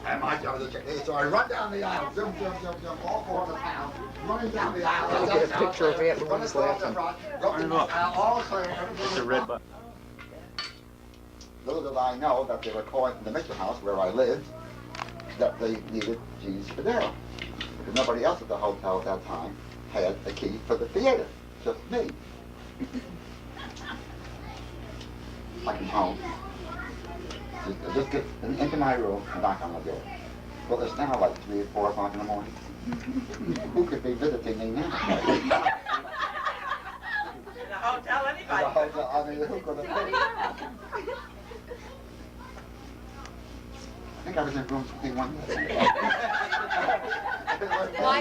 And my job is to check. So I run down the aisle, zoom, all 400 pounds, running down the aisle. I'll get a picture of Aunt Louise laughing. All clear, It's a red button. Little did I know that they were calling from the Mitchell house where I lived that they needed Jean's Spadero. Because nobody else at the hotel at that time had a key for the theater, just me. I come home, just get into my room and knock on the door. Well, it's now like 3 or 4 o'clock in the morning. Who could be visiting me now? In the hotel, anybody. In the hotel, I mean, who could have been? I think I was in room 21. You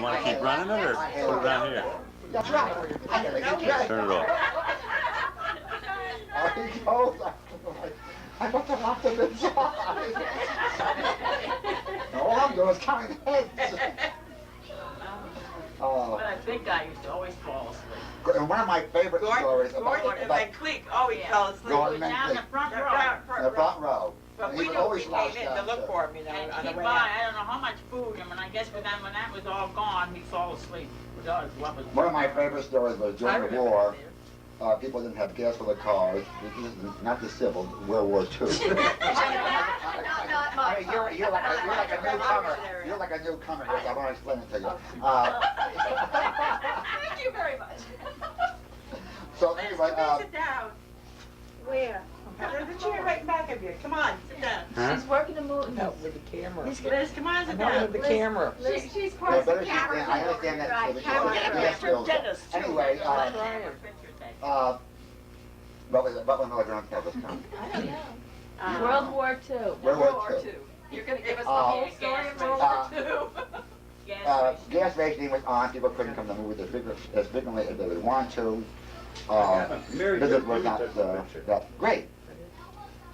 want to keep running it or put it down here? That's right. I gotta get dressed. Turn it off. I told her. I got to lock them inside. All I'm doing is counting heads. Oh. But I think I used to always fall asleep. And one of my favorite stories about Van Cleek always fell asleep. Gordon Van Down the Cleek. front row. In the front row. But And we he would knew always he lounge came in to down, look too. for him, you know, And on he'd the way buy, out. I don't know how much food, and I guess when that was all gone, he'd fall asleep. One of my favorite stories was during the war. People didn't have gas for the cars. Not the Civil, World War II. Not much. You're like a newcomer. You're like a newcomer here, so I want to explain it to you. Thank you very much. So anyway, Sit down. Where? There's a chair right in back of you. Come on, sit down. Huh? She's working a movie. Help with the camera. Liz, come on, sit Help down. with the camera. She's yeah, part of better the she, camera. I understand that. Right, so camera. yes, Bill. Anyway, what was another Grand Canvas come? I don't know. World War II. World War II. You're going to give us the whole story of World War II. Gas rationing was on. People couldn't come to the movies as frequently as they would want to. Visits were not that great.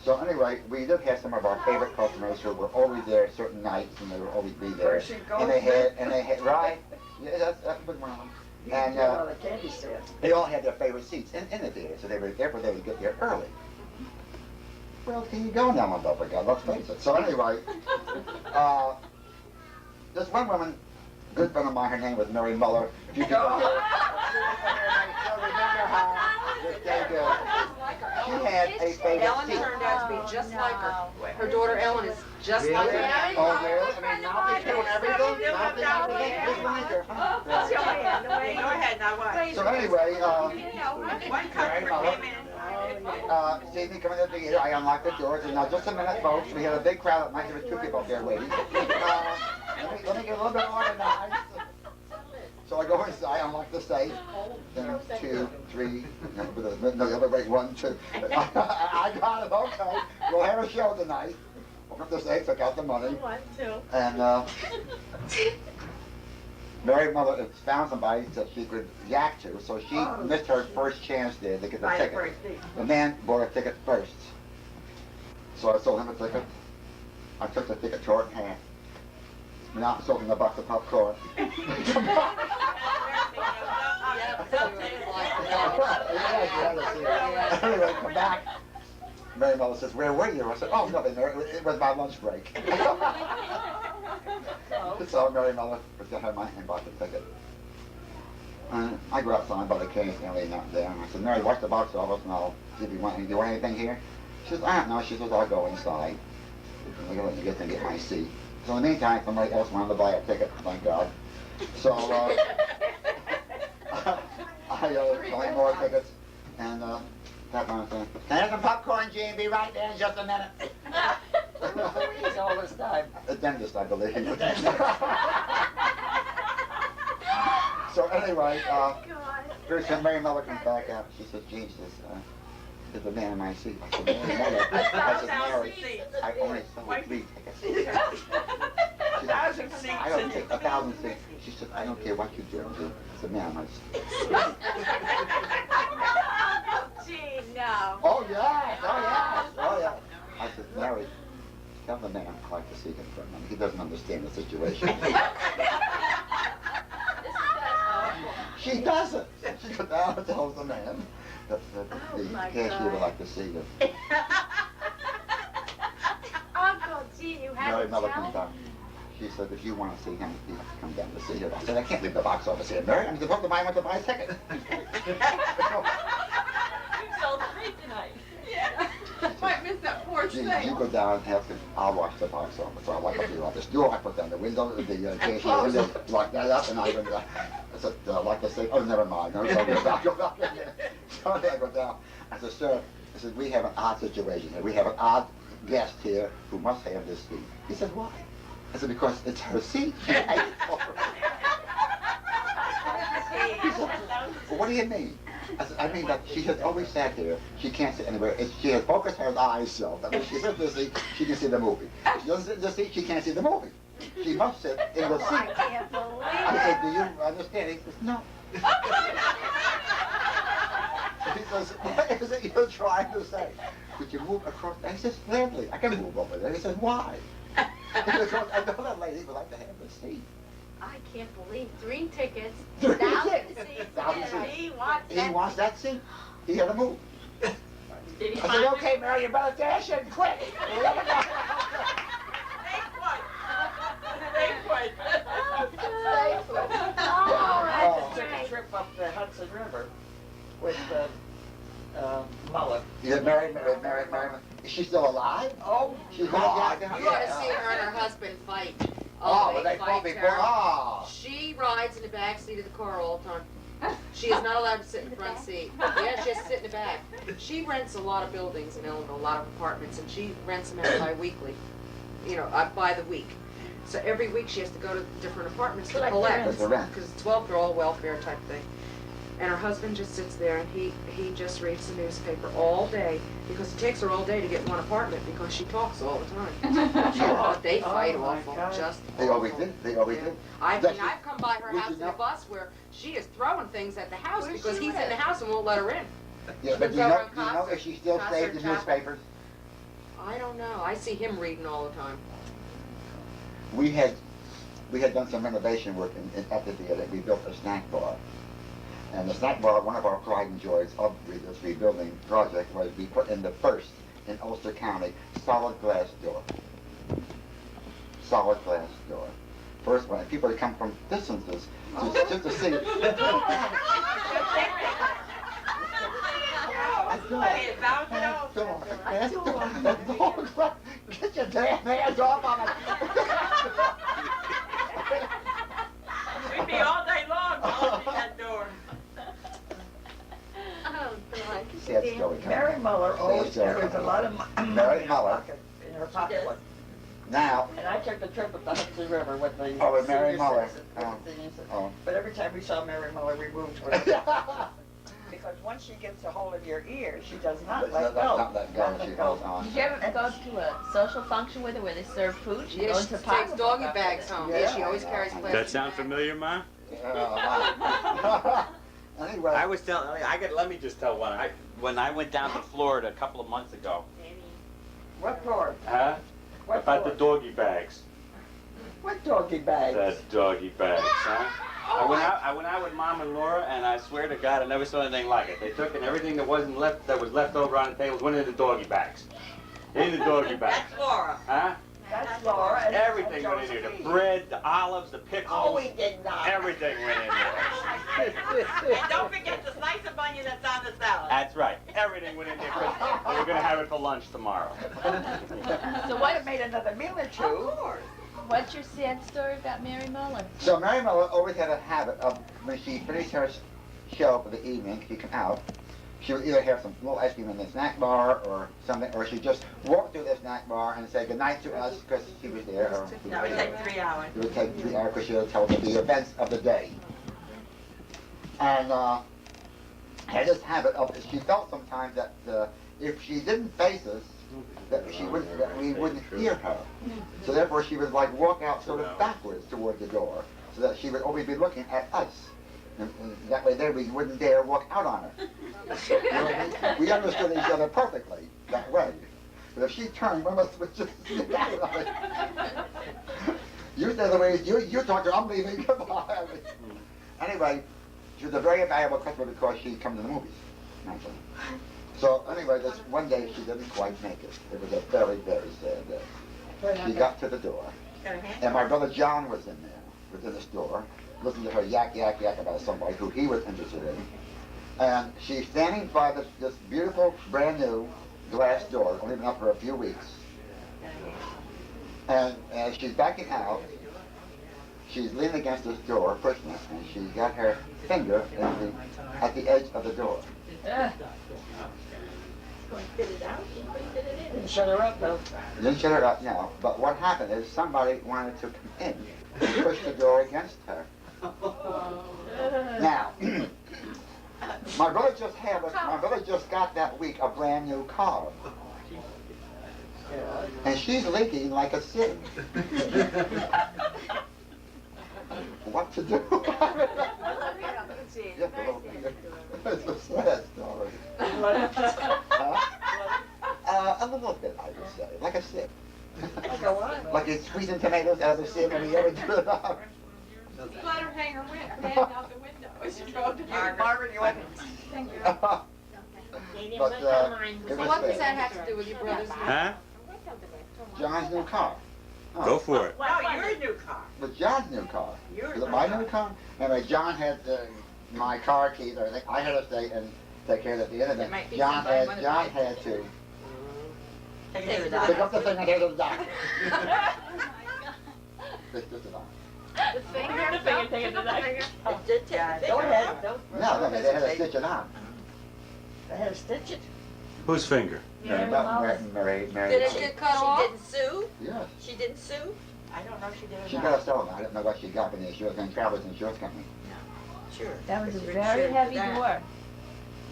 So anyway, we did have some of our favorite customers who were always there certain nights, and they would always be there. And they had right. Yeah, that's a good one. And they all had their favorite seats in the theater, so therefore they would get there early. Where else can you go now, my love? God, let's face it. So anyway, this one woman, good friend of mine, her name was Mary Muller. If you could remember her, she had a favorite Ellen seat. turned out to be just like her. Her daughter Ellen is just like her. Oh, really? I mean, now they're doing everything. Now they're doing everything just like her. Go ahead, now what? So anyway, One customer came in. see me coming to the theater, I unlocked the doors, and now just a minute, folks, we had a big crowd at night, there were 2 people up there waiting. Let me get a little bit organized. So I go inside, unlock the safe, then 2, 3, no, the other way, 1, 2. I got it, okay, we'll have a show tonight. Opened up the safe, took out the money. 1, 2. And Mary Mother found somebody that she could yak to, so she missed her first chance there to get the ticket. The man bought a ticket first. So I sold him a ticket. I took the ticket, tore it in half. Now I'm sold him a box of popcorn. Anyway, come back. Mary Mother says, "Where were you?" I said, "Oh, nothing there. It was my lunch break." So Mary Mother put her money and bought the ticket. I go outside by the case and I lay out there. And I said, "Mary, watch the box office and I'll see if you want anything here." She says, "I don't know." She says, "I'll go inside. I'm going to let you get and get my seat." So in the meantime, somebody else wanted to buy a ticket, thank God. So I bought more tickets and that kind of thing. "Can I have some popcorn, Gene? Be right there in just a minute." He's all this time. A dentist, I believe. So anyway, very soon Mary Miller comes back out. She says, "Gene, there's a man in my seat." I said, "Mary Miller." I said, "Mary, I only sold 3 tickets." She said, "I don't take 1,000 seats." She said, "I don't care what you do. It's a man in my seat." Gee, no. Oh yes, oh yes, oh yes. I said, "Mary, tell the man I'd like to see him for a minute. He doesn't understand the situation." She doesn't. She goes down and tells the man that the cashier would like to see him. Uncle, gee, you have Mary Miller comes down. She said, if you want to see him, you have to come down to see him. I said, I can't leave the box office here, Mary. I'm supposed to buy a ticket. You sold three tonight. Yeah. Might miss that porch You thing. go down and have to, I'll watch the box office. So I like to do all this door. I put down the window, the cashier window, lock that up, and I said, like to say, oh, never mind. No, go back in there. So I go down. I said, sir, I said, we have an odd situation here. We have an odd guest here who must have this seat. He said, why? I said, because it's her seat. She paid for it. He said, well, what do you mean? I said, I mean that she has always sat here. She can't sit anywhere. She has focused her eyes so that when she sits in the seat, she can see the movie. If she doesn't sit in the seat, she can't see the movie. She must sit in the seat. I can't believe I said, do you understand? He says, no. He says, what is it you're trying to say? Could you move across? And he says, gladly, I can move over there. He says, why? Because I know that lady would like to have the seat. I can't believe 3 tickets, 3 1,000 tickets, seats, 1,000 and seats. he wants that He wants that seat. He had to move. Did he I said, okay, Mary, you better dash in quick. Oh, I that's just took a great. trip up the Hudson River with Muller. Yeah, Mary, is she still alive? Oh, She's God. not. You ought to see her and her husband fight. Oh, but they they fought fight before. terrible. Oh. She rides in the back seat of the car all the time. She is not allowed to sit in the front seat. Yeah, she has to sit in the back. She rents a lot of buildings in Illinois, a lot of apartments, and she rents them out bi-weekly, by the week. So every week she has to go to different apartments to collect. That's the rent. Because 12, they're all welfare type thing. And her husband just sits there and he just reads the newspaper all day because it takes her all day to get one apartment because she talks all the time. But they fight Oh, my awful, God. just They always awful. did. They always did. I Does mean, she- I've come by her would house you in the know- bus where she is throwing things at the house Where's because she he's in live? the house and won't let her in. Yeah, but Lives do you over know, in do you know Concert- if she still Concert saves the Chapel. newspapers? I don't know. I see him reading all the time. We had done some renovation work at the theater. We built a snack bar. And the snack bar, one of our pride and joys of this rebuilding project was we put in the first in Ulster County solid glass door. Solid glass door. First one. And people would come from distances just to see. Get your damn hands off on it. We'd be all day long closing that door. Oh, God. Sad story. Mary Muller always Sad story. carries a lot of money Mary in her Muller. pocket- in her pocketbook. Now, And I took the trip up the Hudson River with the Oh, with Mary senior Muller. citizens, Oh. with the senior citizens. oh. But every time we saw Mary Muller, we moved with her. Because once she gets a hold of your ear, she does not let go. Not let go, she holds on. Did you ever go to a social function with her where they serve food? She Yeah, goes she to takes pocketbook doggy up bags with it. home. Yeah, Yeah, she always I know. carries Does plastic That sound bags. familiar, Ma? Anyway. I was telling, let me just tell one. When I went down to Florida a couple of months ago, What for? huh? What About the for? doggy bags. What doggy bags? That doggy bags, huh? I went out with Mom and Laura, and I swear to God, I never saw anything like it. They took and everything that was left over on the tables went in the doggy bags. In the doggy bags. That's Laura. Huh? That's Laura and Everything went in here. The Josephine. bread, the olives, the pickles. Oh, we did not. Everything went in there. And don't forget the slice of onion that's on the salad. That's right. Everything went in there. 'Cause we're going to have it for lunch tomorrow. So what, have made another meal or two? What's your sad story about Mary Muller? So Mary Miller always had a habit of, when she finished her show for the evening, she'd come out, she would either have some little ice cream in the snack bar or something, or she'd just walk through the snack bar and say goodnight to us because she was there. Or That would take 3 hours. it would take 3 hours because she would tell them the events of the day. And had this habit of, she felt sometimes that if she didn't face us, that we wouldn't hear her. So therefore she would like walk out sort of backwards toward the door, so that she would always be looking at us. And that way there we wouldn't dare walk out on her. You know what I mean? We understood each other perfectly that way. But if she turned, one of us would just sit down on it. You say the way you talk to her, I'm leaving, goodbye. Anyway, she was a very valuable customer because she'd come to the movies, naturally. So anyway, this one day she didn't quite make it. It was a very, very sad day. she got to the door, and my brother John was in there, was in the store, listening to her yak about somebody who he was interested in. And she's standing by this beautiful, brand new glass door, only been up for a few weeks. And as she's backing out, she's leaning against this door, pushing it, and she's got her finger at the edge of the door. Didn't shut her up though. Didn't shut her up now, but what happened is somebody wanted to come in and push the door against her. Now, my brother just got that week a brand new car. And she's leaking like a sieve. What to do? It's a sad story. A little bit, I would say, like a sieve. Like a what? Like you're squeezing tomatoes out of a sieve and you ever do it out. Let her hang her hand out the window as you drove to Margaret, you went. Thank you. But, So it what was does bad. that have to do with your brother's? Huh? John's new car. Oh. Go for it. No, your new car. But John's new car. Your Was it my new car? Anyway, John had my car keys, everything. I had to stay and take care of it at the end of There it. might be John somebody wanna had buy to Take it to the pick doctor. up the thing and take it to the doctor. It's just a doctor. The finger, The finger, take it to the doctor. Go ahead. Don't. No, they had to stitch it on. They had to stitch it. Whose finger? Mary. Did it get cut off? She didn't sue? Yes. She didn't sue? I don't know if she did or She not. got a settlement. I didn't know what she got from the insurance and Travelers Insurance Company. Sure. That was a You're very insured heavy for that. door.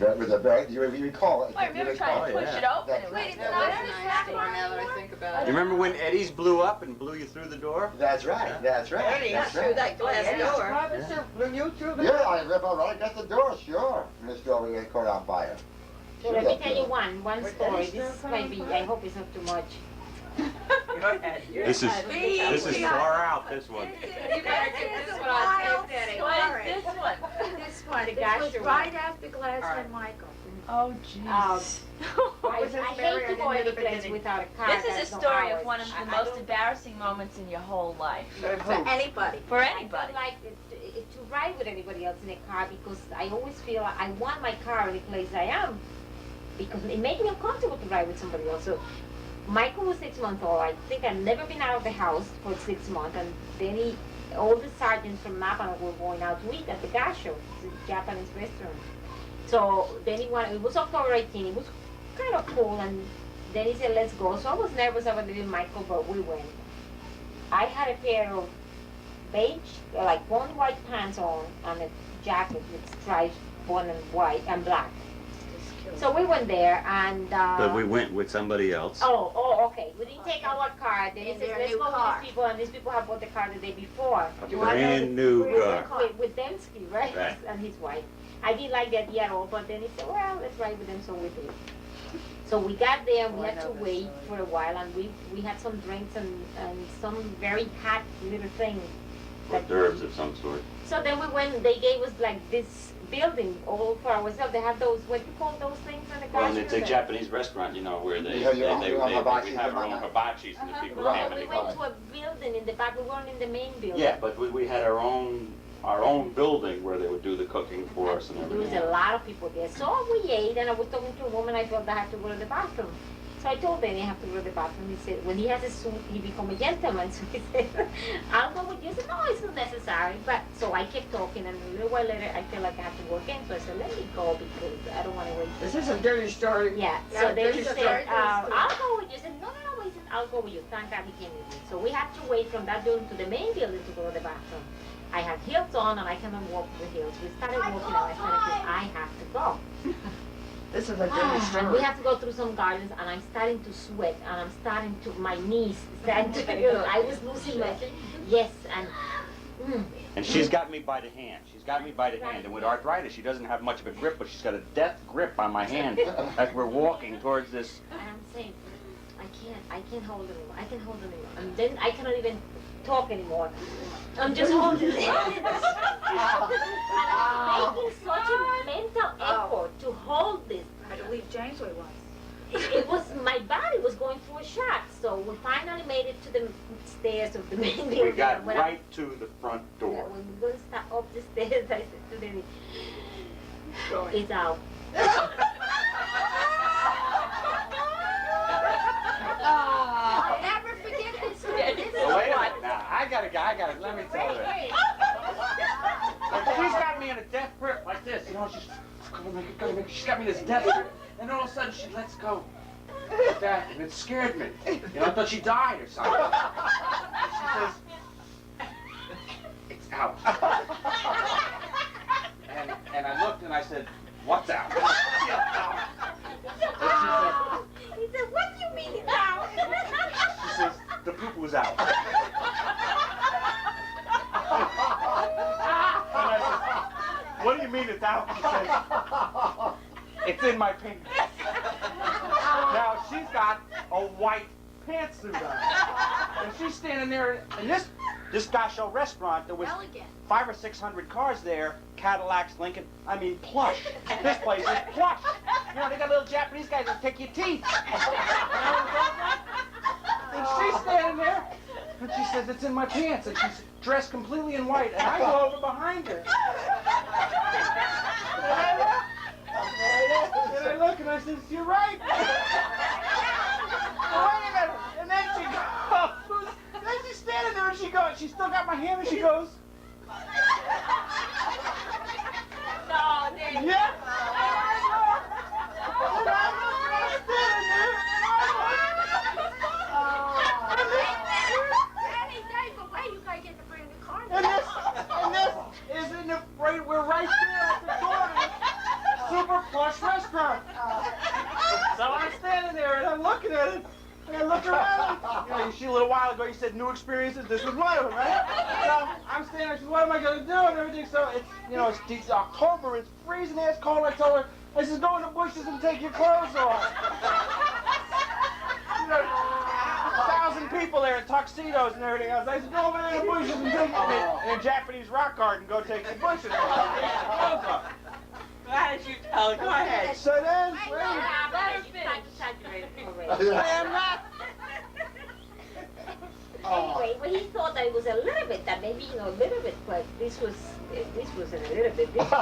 That was a very, you recall it. I remember trying to push it open. That's It was right. That was a nice store now that I think about You it. remember when Eddie's blew up and blew you through the door? That's right, that's right. Eddie, That's Through right. that glass door. Robinson, blew you through the. Yeah, I live right against the door, sure. In the store we get caught on fire. So let me tell you one Where story. Denny's This still might be, coming I from? hope it's not too much. Go ahead. This is far out, this one. You better get this one on tape, Denny. What is this one? This one, This this was was right after Glass and Michael. Oh, jeez. I Was this hate Mary? I to go didn't any hear the place beginning. without a car. This is that's a no story hours. of one of the I most don't- embarrassing moments in your whole life. For anybody. For I anybody. don't like to ride with anybody else in a car because I always feel like I want my car in the place I am because it makes me uncomfortable to ride with somebody else. So Michael was 6 months old. I think I'd never been out of the house for 6 months, and then all the sergeants from Napa were going out to eat at the gas show. It's a Japanese restaurant. So then it was October 18, it was kind of cool, and then he said, let's go. So I was nervous about leaving Michael, but we went. I had a pair of beige, like one white pants on, and a jacket with stripes, one and white and black. So we went there, and But we went with somebody else. Oh, okay. We didn't take our car. Then he In says, their let's new go car. with these people, and these people have bought the car the day before. A brand new car. With Densky, right? Right. And his wife. I didn't like the idea at all, but then he said, well, let's ride with them, so we did. So we got there, and we had to wait for a while, and we had some drinks and some very hot little thing. Hors d'oeuvres of some sort. So then we went, they gave us like this building all for ourselves. They have those, what do you call those things in the Well, car? and it's a Japanese restaurant, you know, where they Yeah, you're on- we you're on hibachi have our own and all hibachis and the people Well, came and we they went to a building in the back. We weren't in the main building. Yeah, but we had our own building where they would do the cooking for us and There was everything. a lot of people there. So we ate, and I was talking to a woman. I felt I had to go to the bathroom. So I told Denny I have to go to the bathroom. He said, when he has a suit, he become a gentleman. So he said, I'll go with you. I said, no, it's not necessary. But so I kept talking, and a little while later, I felt like I have to go again. So I said, let me go because I don't want to wait. This is a dirty story. Yeah. Yeah, So then he there's a said, very good story. I'll go with you. I said, no. He said, I'll go with you. Thank God he came with me. So we had to wait from that building to the main building to go to the bathroom. I had heels on, and I cannot walk the heels. We started walking, and I started, I have to go. This is a dirty And story. we have to go through some gardens, and I'm starting to sweat, and I'm starting to, my knees starting to, you know, I was losing my, yes, and, And she's got me by the hand. She's got me by the hand. And with arthritis, she doesn't have much of a grip, but she's got a death grip on my hand as we're walking towards this. and I'm saying, I can't hold it anymore, and then I cannot even talk anymore. I'm just holding it. And I'm making such a mental effort to hold this. I believe James was. it was, my body was going through a shock. So we finally made it to the stairs of the main building. We got When right to the front Yeah, door. when we go start up the stairs, I said to Denny, it's out. I'll never forget this. So wait a minute now. I gotta, let me tell you. She's got me in a death grip like this, you know, she's got me in this death grip, and all of a sudden she lets go. Like that, and it scared me. You know, I thought she died or something. She says, it's out. And I looked and I said, what's out? He said, what do you mean it's out? She says, the poop was out. And I said, what do you mean it's out? She says, it's in my pants. Now she's got a white pantsuit on. And she's standing there in this Gasho restaurant. There was 500 or 600 cars there, Cadillacs, Lincoln, I mean plush. This place is plush. You know, they got little Japanese guys that take your teeth. And she's standing there, and she says, it's in my pants, and she's dressed completely in white, and I go over behind her. And I look, and I says, you're right. Wait a minute. And then she goes, then she's standing there, and she goes, she's still got my hand, and she goes, No, Denny. yeah. And I'm standing there, Denny, there's a way you gotta get the brand new car. and this is in the right, we're right there at the door of this super plush restaurant. So I'm standing there and I'm looking at it, and I look around. You know, you see a little while ago you said new experiences. This was one of them, right? So I'm standing there. She said, "What am I gonna do?" and everything. So it's, you know, it's October. It's freezing ass cold. I told her, I said, "Go in the bushes and take your clothes off." You know, 1,000 people there in tuxedos and everything else. I said, "Go over there in the bushes and take in a Japanese rock garden. Go take the bushes off." Take your clothes off. Why did you tell her? Go ahead. So then, I am not. Anyway, well, he thought that it was a little bit, that maybe, you know, a little bit, but this was a little bit. This was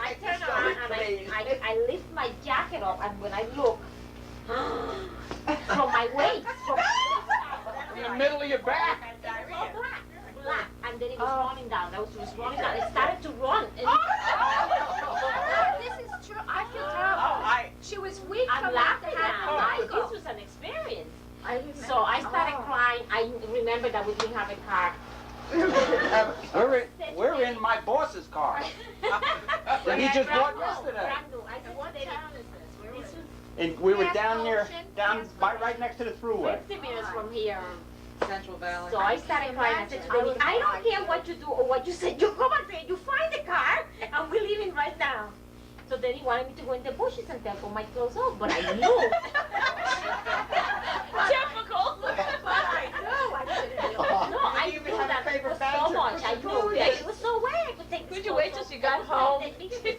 I turn around and I lift my jacket up, and when I look, from my waist, In the middle of your back. black, and then it was running down. It was running down. It started to run. And This is true. I feel terrible. She was weak I'm from laughing that. now. This was an experience. So I started crying. I remember that we didn't have a car. We're in my boss's car. That he just bought yesterday. And we were down by right next to the thruway. 50 minutes from here. Central Valley. So I started crying. I said to Denny, I don't care what you do or what you say. You come and say, you find the car, and we're leaving right now. So then he wanted me to go in the bushes and take all my clothes off, but I knew. Typical. But I knew I couldn't do it. No, I knew that it was so much. I knew that it was no way I could take this. Could you wait till she got home?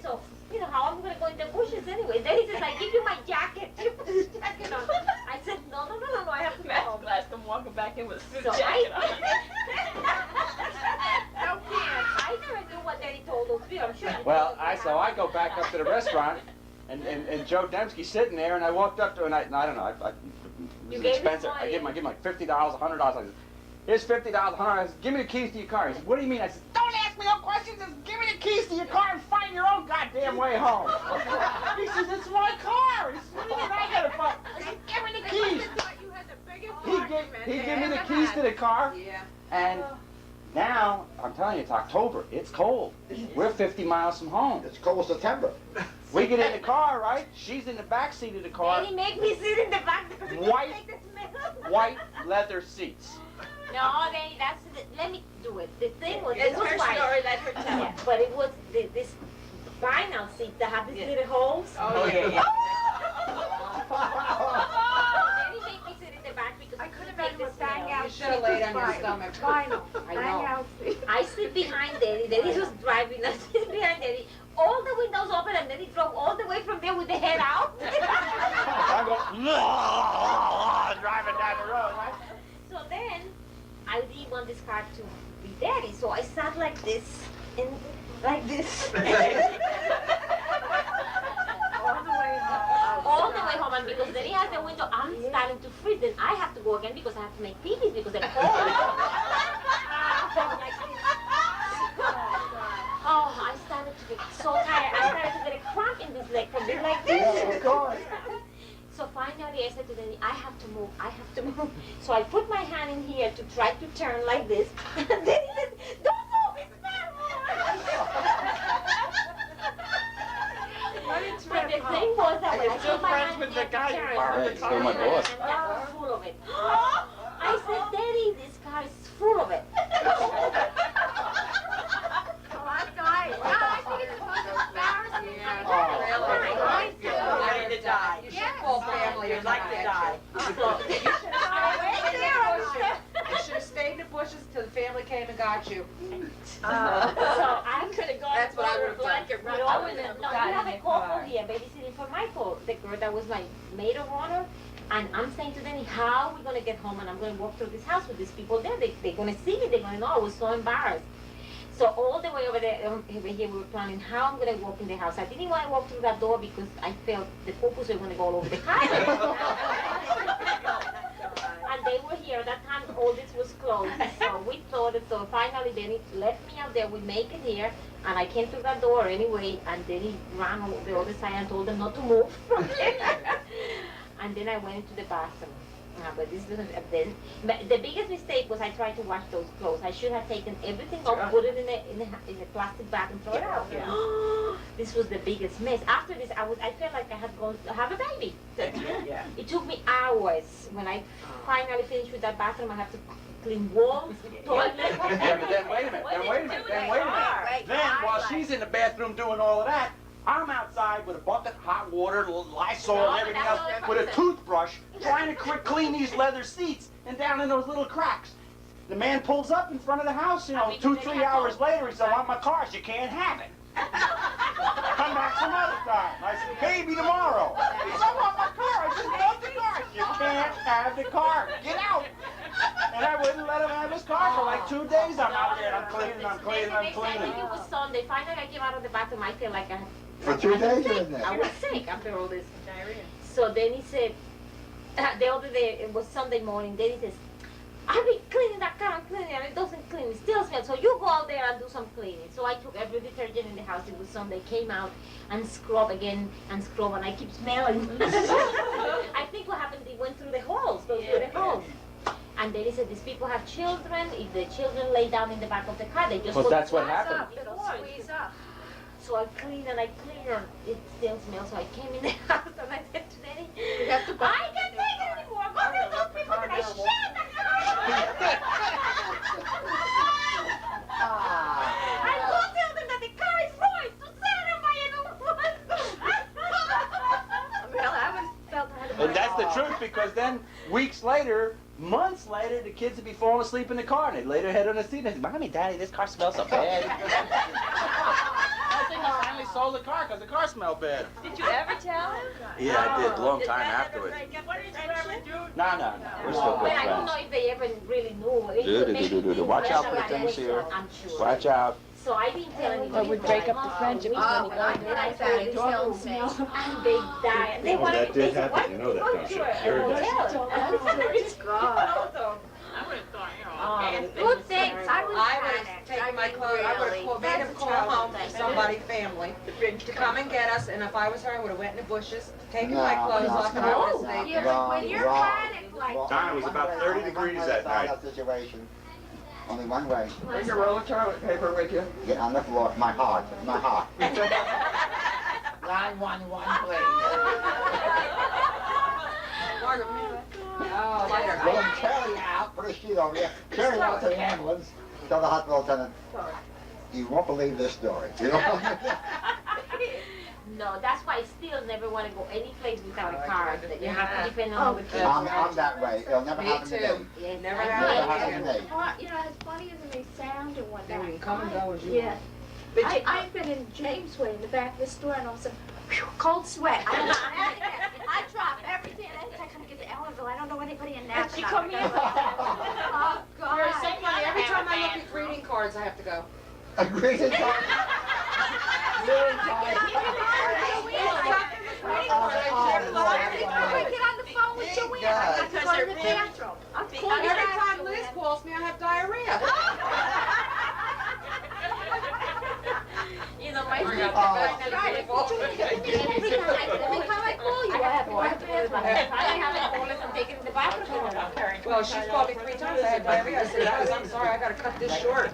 So, you know, how I'm going to go in the bushes anyway. Then he says, I give you my jacket. You put this jacket on. I said, no, I have to go home. Last time walking back in with a suit So jacket on. I never knew what Denny told us. I'm sure. Well, so I go back up to the restaurant, and Joe Dembski's sitting there, and I walked up to her, and I don't know, it You was gave him expensive. I money? give him like $50, $100. I said, here's $50, $100. I said, give me the keys to your car. He said, what do you mean? I said, don't ask me no questions. Just give me the keys to your car and find your own goddamn way home. He says, it's my car. He says, what do you mean I gotta find? I said, give me the keys. He gave me the keys to the car, Yeah. and now, I'm telling you, it's October. It's cold. We're 50 miles from home. It's cold September. We get in the car, right? She's in the back seat of the car. Denny make me sit in the back because he White- can't take the smell. White leather seats. No, Denny, let me do it. The thing was, It's it was her white. story, let her tell. Yeah, but it was this vinyl seat that have these little holes. Oh, yeah. Denny made me sit in the back because I he could have couldn't been take with the smell. bang You out. should have laid on your stomach. Vinyl. I Bang know. out. I sit behind Denny. Denny was driving. I sit behind Denny all the windows open, and then he drove all the way from there with the head out. I go, driving down the road, right? So then, I didn't want this car to be dirty, so I sat like this, and like this. All the way home, and because then he has the window, I'm starting to freeze, then I have to go again because I have to make pee-pees because they're cold. Oh, I started to get so tired. I started to get a cramp in this leg from being like this. So finally I said to Denny, I have to move, I have to move. So I put my hand in here to try to turn like this. And then he said, don't move, it's not moving. But the thing was that when I put my hand in here to turn, Alright, so my boss. and that was full of it. I said, Denny, this car is full of it. You should call family. You'd like to die. You should have stayed in the bushes till the family came and got you. So I could have gone. That's what I would've done. You have a couple here babysitting for Michael, the girl that was my maid of honor. And I'm saying to Denny, how are we going to get home? And I'm going to walk through this house with these people there. They're going to see me. They're going to know. I was so embarrassed. So all the way over there, over here, we were planning how I'm going to walk in the house. I didn't want to walk through that door because I felt the pupus were going to go all over the house. And they were here. At that time, all this was closed. So we thought it. So finally, Denny left me out there. We make it here. And I came through that door anyway. And then he ran over the other side and told them not to move from there. And then I went into the bathroom. But this doesn't. Then, but the biggest mistake was I tried to wash those clothes. I should have taken everything off, put it in a plastic bag, and throw it out. Yeah. This was the biggest mess. After this, I felt like I had gone to have a baby. Yeah. It took me hours. When I finally finished with that bathroom, I had to clean walls, toilet. Yeah, but then wait a minute. Then while she's in the bathroom doing all of that, I'm outside with a bucket of hot water, Lysol and everything else, with a toothbrush, trying to clean these leather seats and down in those little cracks. The man pulls up in front of the house, 2-3 hours later, he said, I want my car, you can't have it. Come back some other time. I said, maybe tomorrow. He said, I want my car, I just love the car. You can't have the car, get out. And I wouldn't let him have his car for like 2 days. I'm out there, I'm cleaning. I think it was Sunday. Finally, I came out of the bathroom. I feel like I had. For 2 days you're in there? I was sick after all this. So then he said, the other day, it was Sunday morning, then he says, I've been cleaning that car and cleaning it, and it doesn't clean, it still smells, so you go out there and do some cleaning. So I took every detergent in the house, it was Sunday, came out and scrub again and scrub, and I keep smelling. I think what happened, they went through the holes, those were the holes. And then he said, these people have children, if the children lay down in the back of the car, they just Well, put that's the what glass happened. up, it'll squeeze up. So I clean and I clean and it still smells. So I came in the house and I said to Denny, I can't take it anymore. Go tell those people that I shit the car. I go tell them that the car is ruined. To sell it and buy a new one. Well, I was felt I had to And that's the truth, because then weeks later, months later, the kids would be falling asleep in the car and they'd lay their head on the seat and they'd say, Mommy, Daddy, this car smells so bad. I think I finally sold the car because the car smelled bad. Did you ever tell him? Yeah, I did, a long time afterwards. What did you ever do? No. We're still But good I don't friends. know if they ever really knew. It could make things Watch out better for than things it here. was, I'm sure. Watch out. So I didn't tell anybody. That would break up the friendship. And they died. They wanted that to did they said, happen. "Why You know that, go don't to you? a Sure does. hotel?" I would have thought, Good things. I would have taken my clothes, I would have made him call home for somebody, family, to come and get us, and if I was her, I would have went in the bushes, taken my clothes off, and I would have stayed there. Donna, it was about 30 degrees that night. Situation. Only one way. Bring a roll of toilet paper with you. Get on the floor. My heart. 911, please. Oh, later. Well, then carry out. Put a sheet over you. Carry out to the ambulance. Tell the hospital attendant. You won't believe this story. You know? No, that's why I still never want to go any place without a car. You have to depend on the kids. I'm that way. It'll never Me happen to me. too. Yes, Never I Never did. happen to me. You know, as funny as it may sound and whatnot. You can come and go as you Yeah. want. I've been in James Way in the back of the store and all of a sudden, whew, cold sweat. I drop everything. I come get to Ellenville. I don't know anybody in Napa. She come here. Oh, God. You're so funny. Every time I look at greeting cards, I have to go. A greeting card. Greeting card. I get on the phone with Joanne. I got to go to the bathroom. Every time Liz calls me, I have diarrhea. You know, my Every Every time I call you, I have to go to the bathroom. I haven't called us and taken the bathroom. Well, she's called me 3 times. I had diarrhea. I said, Liz, I'm sorry. I got to cut this short.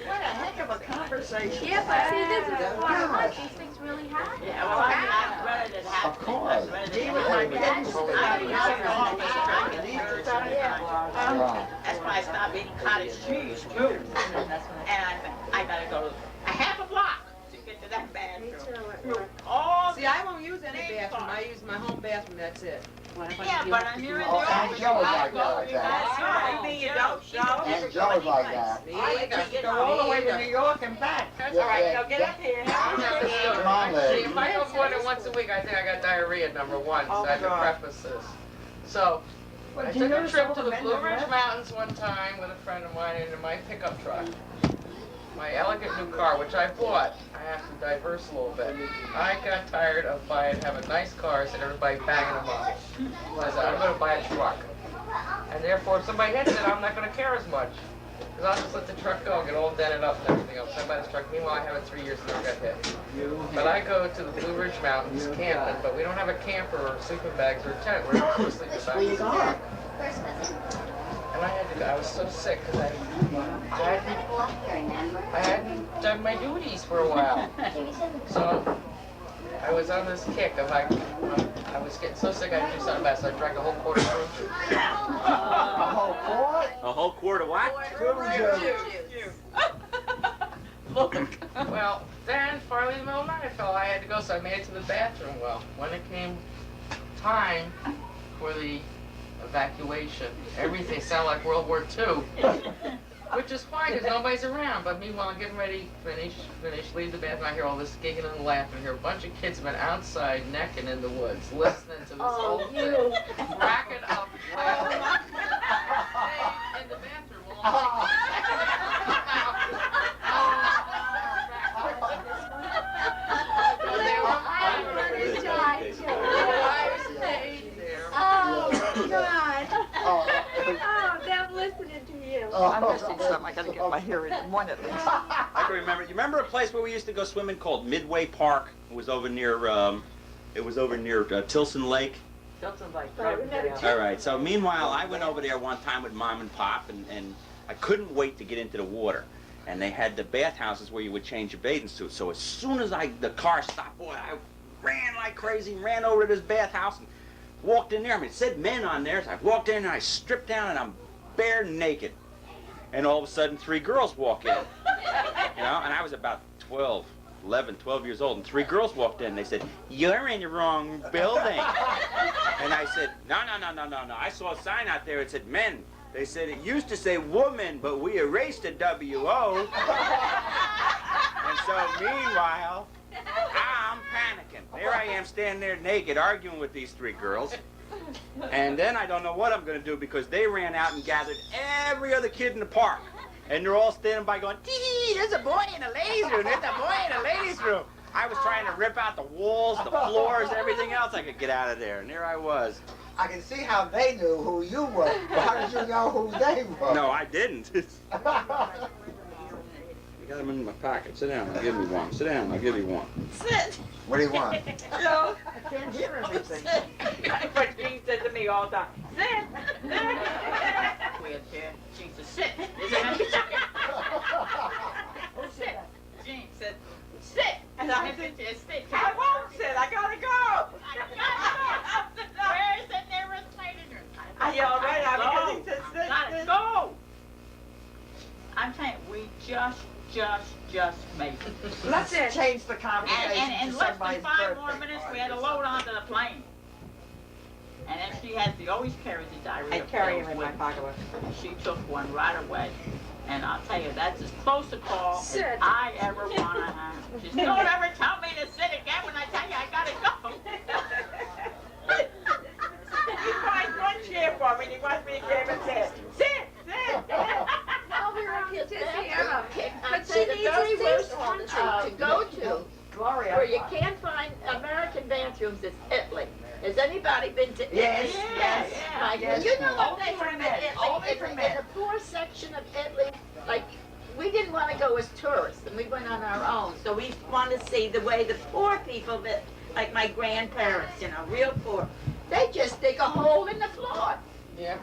What a heck of a conversation. Yeah, but see, this is why these things really happen. Yeah, well, I'm ready to have. Of course. He was my dad's. That's why I stopped eating cottage cheese too. And I gotta go a half a block to get to that bathroom. All See, I won't use any bathroom. I use my home bathroom. That's it. yeah, but I'm here in the Oh, and Joe is like that, like That's that. right. You mean you don't show? And Joe is like that. Me I either. like to go all the way to New York and back. That's all right. Now get up here. Come on, See, lady. if I go more than once a week, I think I got diarrhea, number one. So I have to preface this. So, I took a trip to the Blue Ridge Mountains one time with a friend of mine in my pickup truck. My elegant new car, which I bought. I have to diverse a little bit. I got tired of having nice cars and everybody banging them up. So I said, I'm going to buy a truck. And therefore, if somebody hits it, I'm not going to care as much. Because I'll just let the truck go, get all dented up and everything else. I buy this truck. Meanwhile, I have it 3 years and never got hit. But I go to the Blue Ridge Mountains camping, but we don't have a camper or sleeping bags or a tent. We're not supposed to sleep in Where you bags. going? And I had to go. I was so sick because I hadn't done my duties for a while. So I was on this kick of I was getting so sick I had to do something about it. So I drank a whole quart of fruit juice. A whole quart? A whole quart of what? Well, then finally in the middle of the night I fell. I had to go, so I made it to the bathroom. Well, when it came time for the evacuation, everything sounded like World War II. Which is fine because nobody's around. But meanwhile, I'm getting ready, finish, leave the bathroom. I hear all this giggling and laughing. I hear a bunch of kids have been outside necking in the woods, listening to this whole thing, cracking up, laughing. In the bathroom, all I'm missing something. I gotta get my hearing in one at least. I can remember. You remember a place where we used to go swimming called Midway Park? It was over near Tilson Lake. Tilson Lake. All right. So meanwhile, I went over there one time with Mom and Pop, and I couldn't wait to get into the water. And they had the bathhouses where you would change your bathing suit. So as soon as the car stopped, boy, I ran like crazy, ran over to this bathhouse and walked in there. I mean, it said men on there. So I walked in and I stripped down and I'm bare naked. And all of a sudden, 3 girls walk in, you know, and I was about 12 years old, and 3 girls walked in. They said, "You're in the wrong building." And I said, No. I saw a sign out there that said men. They said it used to say woman, but we erased the W-O. And so, meanwhile, I'm panicking. There I am standing there naked, arguing with these 3 girls. And then I don't know what I'm going to do because they ran out and gathered every other kid in the park. And they're all standing by going, "Tee, there's a boy in the ladies' room, there's a boy in the ladies' room." I was trying to rip out the walls, the floors, everything else I could get out of there. And there I was. I can see how they knew who you were. But how did you know who they were? No, I didn't. You got them in my pocket. Sit down, I'll give you one. Sit down, I'll give you one. Sit. What do you want? No, I can't hear everything. That's what Jean said to me all the time. Sit. Jean said, sit. Sit. Jean said, sit. And I said, sit. I won't sit. I gotta go. Where is it? They were excited. I yelled right out because he said, sit. Gotta go. I'm saying, we just made it. Let's change the conversation And to less than somebody's 5 more birthday minutes, we party. had to load onto the plane. And then she always carries the diarrhea I carry pills him in my with- pocketbook. She took one right away. And I'll tell you, that's as close a call as Sit. I ever want to have. Just don't ever tell me to sit again when I tell you I gotta go. He finds one chair for me and he wants me to give him sit. Sit, sit. But see, the very worst country to go to Gloria. where you can't find American bathrooms is Italy. Has anybody been to Italy? Yes, yes, My yes. You know what Only they for have in men, Italy? only for In men. the poor section of Italy, like, we didn't want to go as tourists, and we went on our own. So we want to see the way the poor people live, like my grandparents, you know, real poor. They just dig a hole in the floor. Yeah.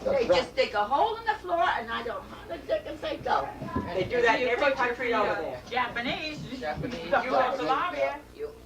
They just dig a hole in the floor, and I don't know how the dickens they go. They do that in every country over there. Japanese. Yugoslavia.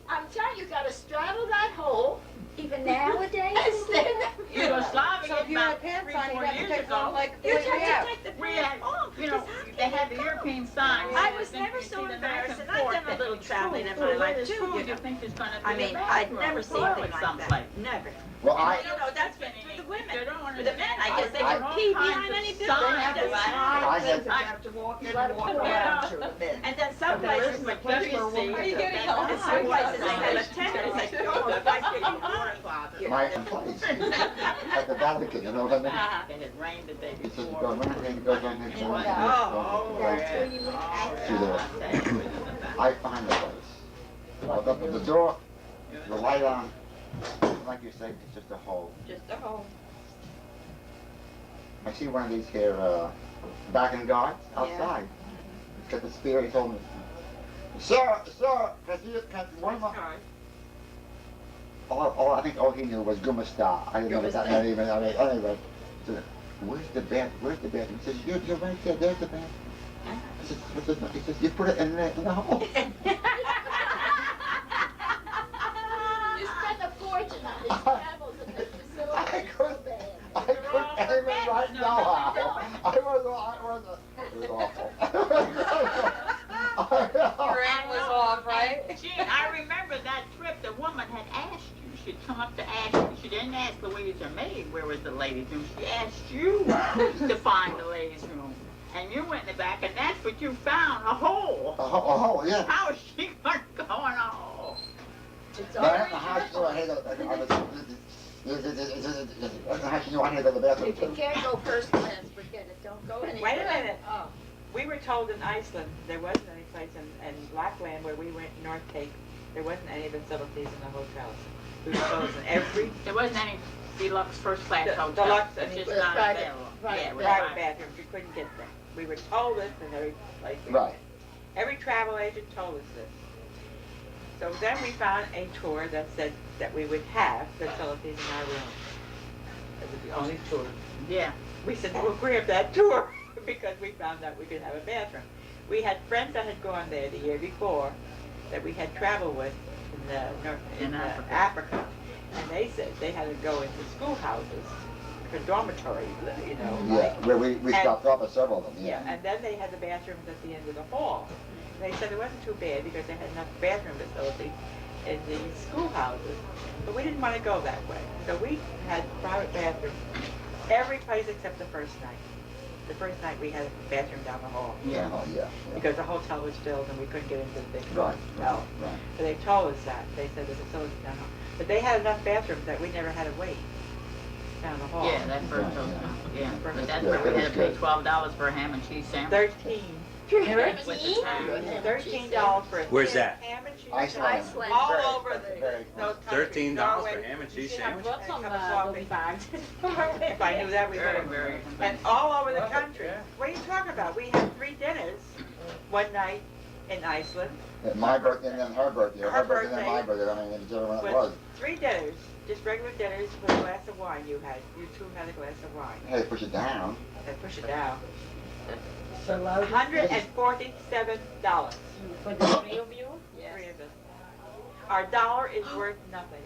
I'm telling you, you gotta straddle that hole. Even nowadays? And then Yugoslavia, So if you had about pants 3, on, you 4 have to years take them ago, like the you way we have. have to take the we pants had, off. you know, because they had the European signs. I was never so embarrassed, and I've done a little traveling in my life too. You think there's gonna be I mean, a I'd bathroom never seen anything like someplace. that. Never. Well, I, You know, that's been for the women. They don't For the men, I guess they I- can pee behind any building. I had- They have to walk in and walk around to the men. And then some places, like Just you for see, women. Are you getting and some places they have a tent, it's like almost like getting a water closet. my place at the Vatican, you know what I mean? It had rained the day It says before. go around and goes on next one. I find the place. Well, the door, the light on, like you say, it's just a hole. Just a hole. I see one of these here, backing guards outside. He's got the spear, he told me, sir, can one more? I think all he knew was Gumasta. I didn't know what that meant even. I mean, anyway, he said, where's the bathroom? He says, you're right there, there's the bathroom. I said, what's this? He says, you put it in the hole. You spend a fortune on these travels and the facilities. I couldn't even right now how. It was awful. Your aim was off, right? Gee, I remember that trip, the woman had asked you, she'd come up to ask you, she didn't ask Louise or me, where was the ladies' room, she asked you to find the ladies' room. And you went in the back, and that's what you found, a hole. A hole, yeah. How is she gonna go in a hole? But at the hospital, I had to go to the bathroom. If you can't go first class, forget it, don't go anywhere. Wait a minute. Oh. We were told in Iceland, there wasn't any place in Lapland where we went, North Cape, there wasn't any facilities in the hotels. We were told in every There wasn't any deluxe first class hotel. deluxe, It's and just it was not private, available. private. Yeah, it was private private. bathrooms, you couldn't get them. We were told this in every place. Right. Every travel agent told us this. So then we found a tour that said that we would have facilities in our room. It was the only tour. Yeah. We said, we'll grab that tour because we found out we could have a bathroom. We had friends that had gone there the year before that we had traveled with in Africa. And they said they had to go into schoolhouses for dormitories, you know. Yeah, where we And- stopped off at several of them, Yeah, yeah. and then they had the bathrooms at the end of the hall. They said it wasn't too bad because they had enough bathroom facilities in the schoolhouses, but we didn't want to go that way. So we had private bathrooms every place except the first night. The first night we had a bathroom down the hall Yeah, oh, yeah. because the hotel was filled and we couldn't get into the big room. Right, No. right. But they told us that. They said the facilities down the hall. But they had enough bathrooms that we never had to wait down the hall. Yeah, that first Right, hotel, yeah. yeah. But that's good, where we that had to was pay good. $12 for a ham and cheese sandwich. 13. With the $13? time. $13 for a Where's thin that? ham and cheese Iceland. sandwich. All Very, over very those close. countries. $13 for Norway. ham and cheese You should sandwich? have Brought some a goodie coffee. bags. If I knew that, we would Very, have. very And expensive. all over the country. What are you talking about? We had 3 dinners one night in Iceland. My birthday and then her birthday, or Her her birthday and then my birthday. birthday, I mean, whichever one it With was. 3 dinners, just regular dinners with a glass of wine you had. You 2 had a glass of wine. Hey, push it down. And push it down. So low. $147. For the 3 of you? 3 of us. Our dollar is worth nothing.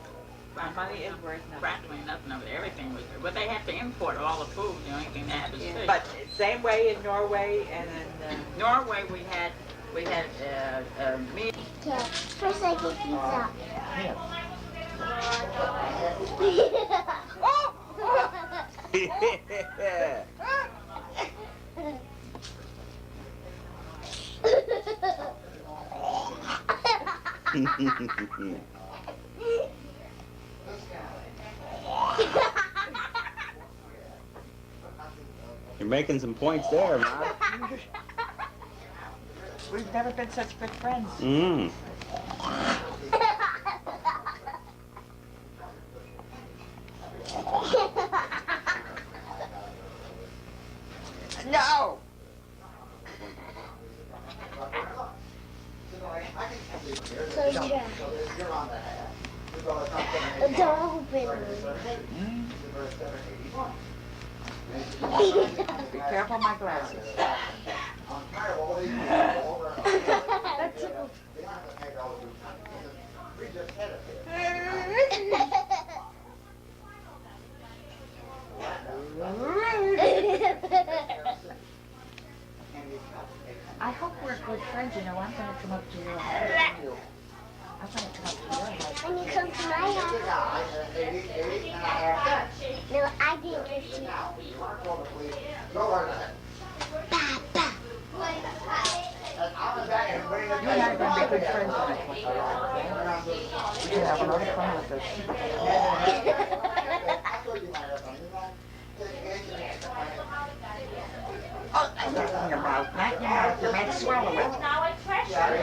Our money is worth nothing. Practically nothing of it, everything was there. But they have to import all the food, the only thing they have is fish. But same way in Norway and in Norway, we had meat. First I get pizza. You're making some points there, Mom. We've never been such good friends. Mm. No! So dry. Don't open Be careful of my glasses. I hope we're good friends. You know, I'm going to come up to your house. I'm going to come up to your house. When you come to my house. No, I didn't get you. Papa. You and I are going to be good friends when I come to your house, okay? We can have a lot of fun with this. Oh, not in your mouth, not in your mouth. Your mouth, swallow it. Now I pressure.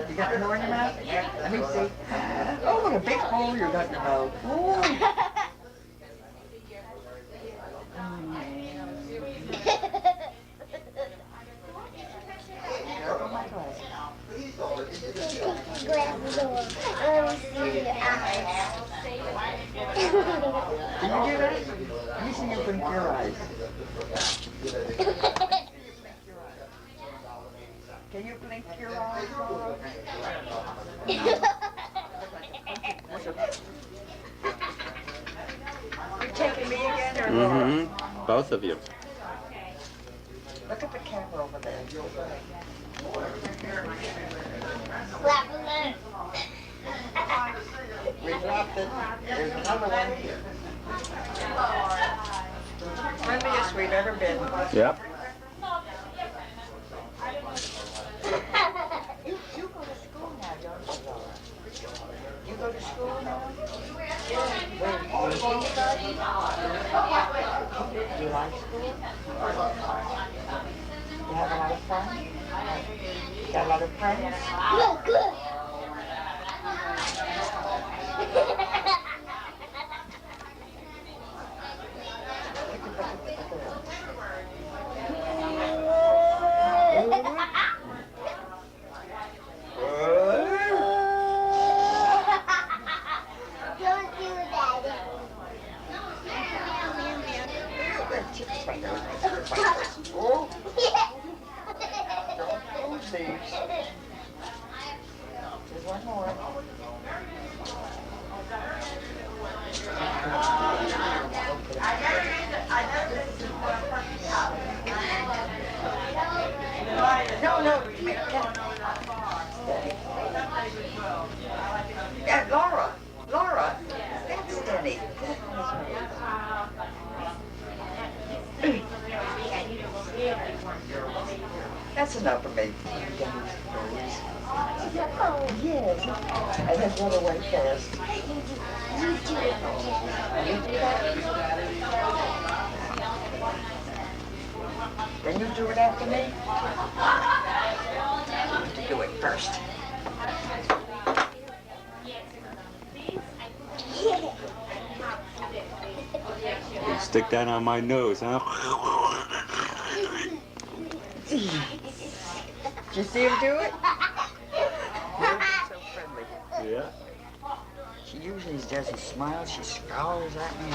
You got more in your mouth? Let me see. Oh, what a big hole you got in your mouth. Ooh. Careful my glasses. Take your glasses off. I want to see your eyes. Can you do that? Let me see you blink your eyes. Can you blink your eyes? You taking me again or Laura? Mm-hmm. Both of you. Look at the camera over there. We dropped it. There's another one. Friendliest we've ever been. Yep. You go to school now, don't you, Laura? You go to school now? Where? Do you like school? You have a lot of fun? You got a lot of friends? Look, look. Don't do that. Oh, don't lose these. There's one more. No, yeah, Laura, that's Denny. That's enough for me. Yes, and then run away fast. You do that? Then you do it after me? You do it first. Stick that on my nose, huh? Did you see him do it? So friendly. Yeah. She usually doesn't smile. She scowls at me.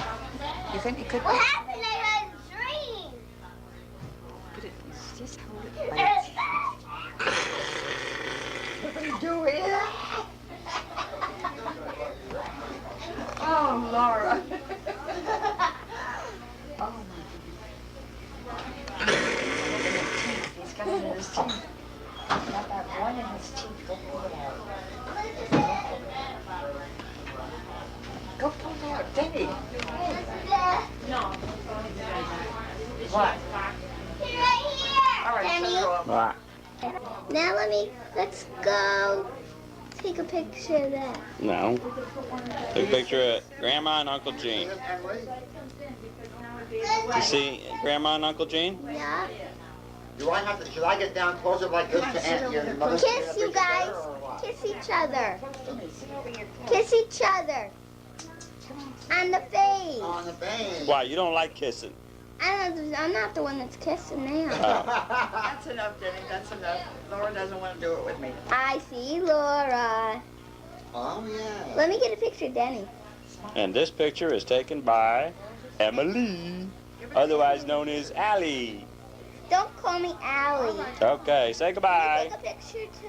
You think he could? What happened? I had a dream. Put it. Just hold it. Like what are you doing? Oh, Laura. Oh my goodness. He's got it in his teeth. He's got that one in his teeth. Go pull it out. Go pull it out. Denny. No. What? Right here. All right, Denny. shut her off. Ah. Now let's go take a picture of that. No. Take a picture of Grandma and Uncle Gene. You see Grandma and Uncle Gene? Yeah. Do I have to, should I get down closer like this to Aunt your mother? Kiss you guys. Kiss each other. Kiss each other. On the face. On the face. Why, you don't like kissing? I'm not the one that's kissing now. That's enough, Denny, that's enough. Laura doesn't want to do it with me. I see Laura. Oh, yeah. Let me get a picture of Denny. And this picture is taken by Emily, otherwise known as Allie. Don't call me Allie. Okay, say goodbye. Take a picture to